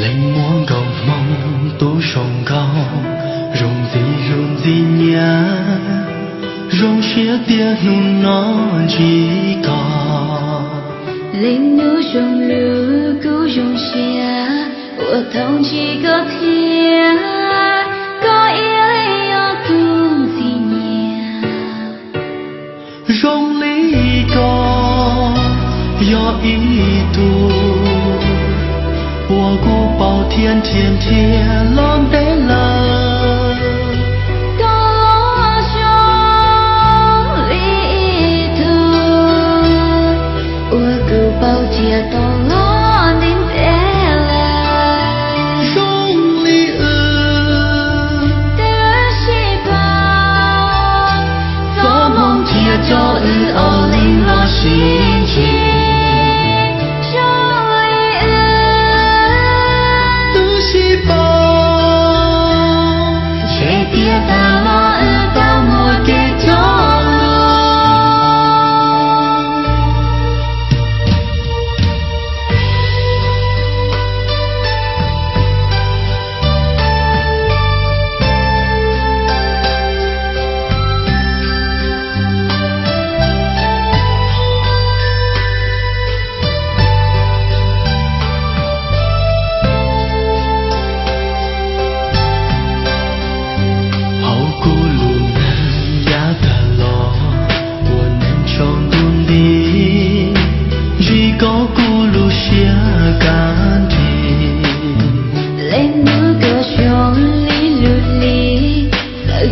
linh muốn cầu mong tu sông cao rung gì nhá rung chia tia nun nó chỉ có linh nu rung lưu cứu rung chia của thông chỉ có thiên có yêu yêu cùng gì nhá rung lý có do ý tu 我孤保天天天浪得了，高兄里头，我孤保天到浪顶得了，兄里得西吧，做梦天做奥林落心情。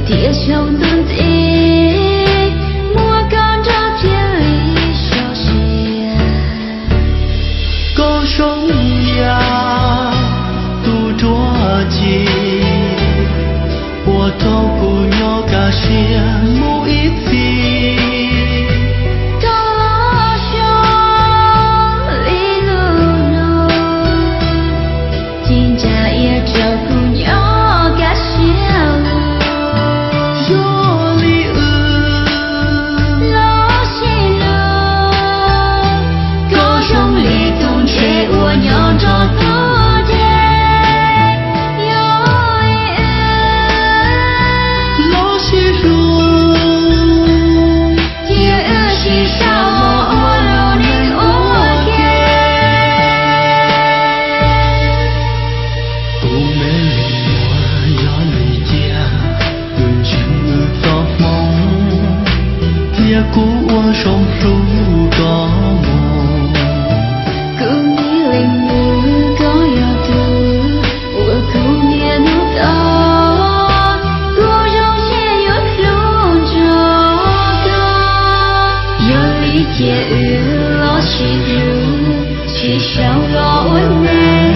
铁胸盾地，莫干着天里小溪。高声呀，独着急，我都不要感谢某一次。高兄里路路，今家也照顾要感谢。 故我sống ru có mồ cũng đi linh nữ có yêu thương我cũng nghe nút đó cô trong xe yêu luôn cho có yêu lý解 lo chỉ ru chỉ sao lo ôn nè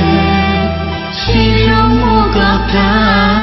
chỉ trong mua có ta